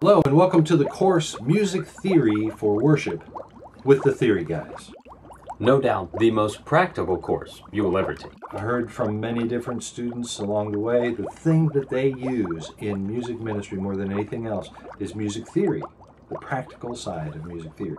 Hello and welcome to the course Music Theory for Worship with the Theory Guys. No doubt the most practical course you will ever take. I heard from many different students along the way, the thing that they use in music ministry more than anything else is music theory, the practical side of music theory.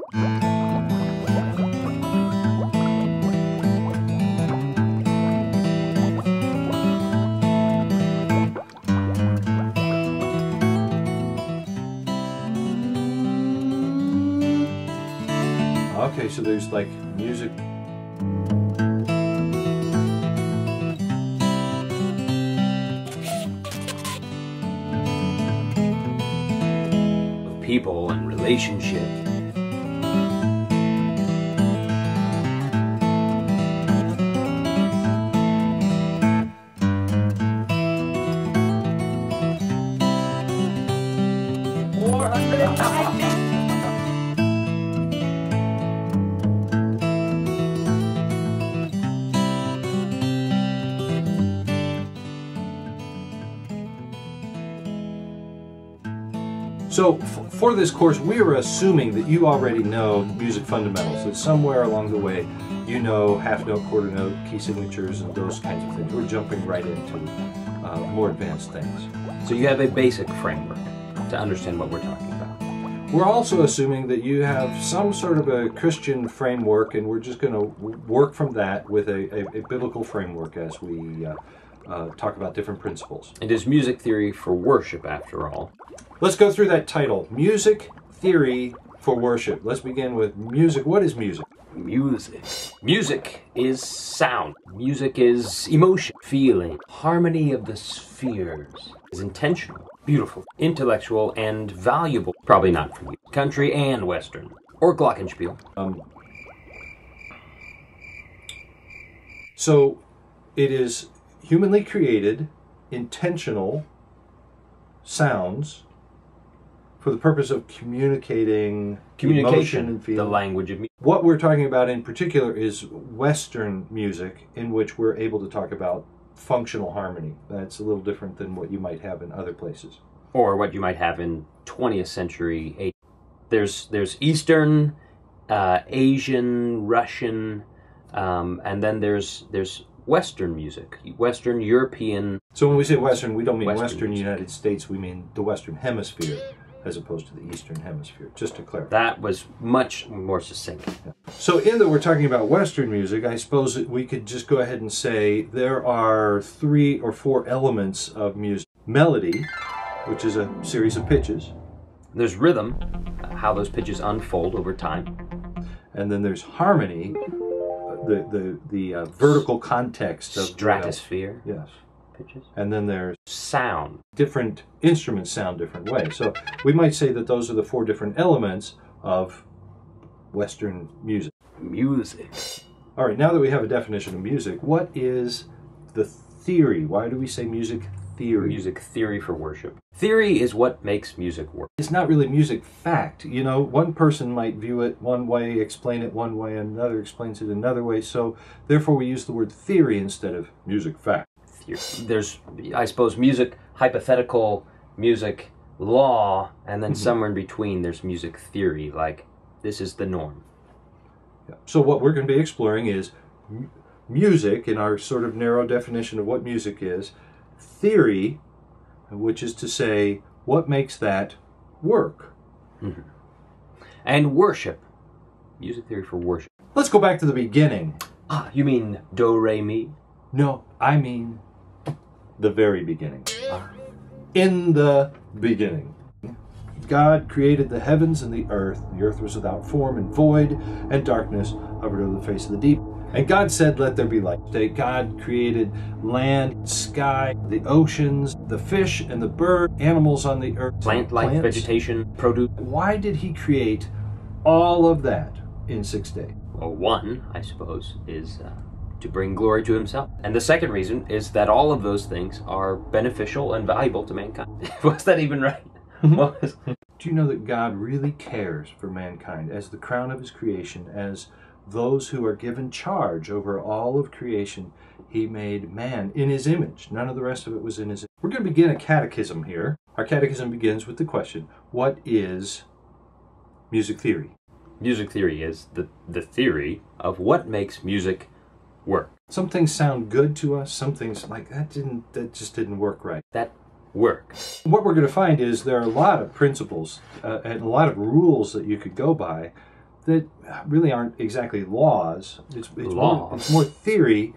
Okay, so there's like music. Of people and relationships. So for this course, we are assuming that you already know music fundamentals, that somewhere along the way you know half note, quarter note, key signatures, and those kinds of things. We're jumping right into more advanced things. So you have a basic framework to understand what we're talking about. We're also assuming that you have some sort of a Christian framework, and we're just going to work from that with a biblical framework as we talk about different principles. It is music theory for worship, after all. Let's go through that title, Music Theory for Worship. Let's begin with music. What is music? Music. Music is sound. Music is emotion, feeling, harmony of the spheres. Is intentional, beautiful, intellectual, and valuable. Probably not for you. Country and Western. Or glockenspiel. So it is humanly created, intentional sounds for the purpose of communicating emotion and feeling. The language of music. What we're talking about in particular is Western music, in which we're able to talk about functional harmony. That's a little different than what you might have in other places. Or what you might have in 20th century. There's Eastern, Asian, Russian, and then there's Western music, Western European. So when we say Western, we don't mean Western music. United States, we mean the Western Hemisphere, as opposed to the Eastern Hemisphere, just to clarify. That was much more succinct. Yeah. So in that we're talking about Western music, I suppose that we could just go ahead and say there are 3 or 4 elements of music. Melody, which is a series of pitches. There's rhythm, how those pitches unfold over time. And then there's harmony, the vertical context of stratosphere. Yes. Pitches. And then there's sound. Different instruments sound different ways. So we might say that those are the 4 different elements of Western music. Music. All right, now that we have a definition of music, what is the theory? Why do we say music theory? Music theory for worship. Theory is what makes music work. It's not really music fact. You know, one person might view it one way, explain it one way, another explains it another way. So therefore we use the word theory instead of music fact. There's, I suppose, music hypothetical, music law, and then somewhere in between there's music theory, like this is the norm. Yeah. So what we're going to be exploring is music in our sort of narrow definition of what music is, theory, which is to say what makes that work. And worship. Music theory for worship. Let's go back to the beginning. Ah, you mean do, re, mi? No, I mean the very beginning. In the beginning, God created the heavens and the earth. The earth was without form and void, and darkness hovered over the face of the deep. And God said, let there be light. God created land, sky, the oceans, the fish and the bird, animals on the earth. Plant life, vegetation, produce. Why did he create all of that in 6 days? Well, one, I suppose, is to bring glory to himself. And the second reason is that all of those things are beneficial and valuable to mankind. Was that even right? Do you know that God really cares for mankind as the crown of his creation, as those who are given charge over all of creation? He made man in his image. None of the rest of it was in his image. We're going to begin a catechism here. Our catechism begins with the question, what is music theory? Music theory is the theory of what makes music work. Some things sound good to us, some things like that just didn't work right. That work. What we're going to find is there are a lot of principles and a lot of rules that you could go by that really aren't exactly laws. It's more theory,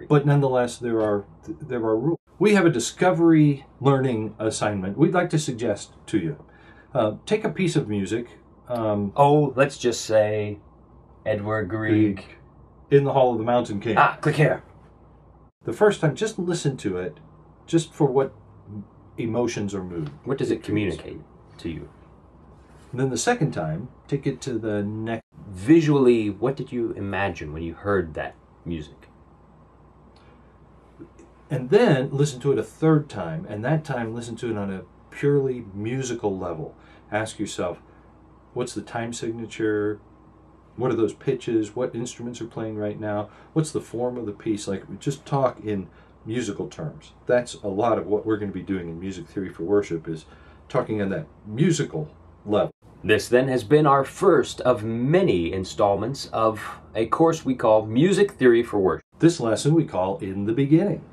but nonetheless there are rules. We have a discovery learning assignment we'd like to suggest to you. Take a piece of music. Let's just say Edward Grieg. In the Hall of the Mountain King. Click here. The first time, just listen to it, just for what emotions or mood. What does it communicate to you? And then the second time, take it to the next. Visually, what did you imagine when you heard that music? And then listen to it a third time, and that time listen to it on a purely musical level. Ask yourself, what's the time signature? What are those pitches? What instruments are playing right now? What's the form of the piece? Like, just talk in musical terms. That's a lot of what we're going to be doing in Music Theory for Worship, is talking on that musical level. This then has been our first of many installments of a course we call Music Theory for Worship. This lesson we call In the Beginning.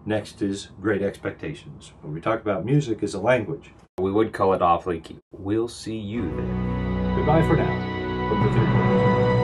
Next is Great Expectations, where we talk about music as a language. We would call it awfully cute. We'll see you there. Goodbye for now. From the third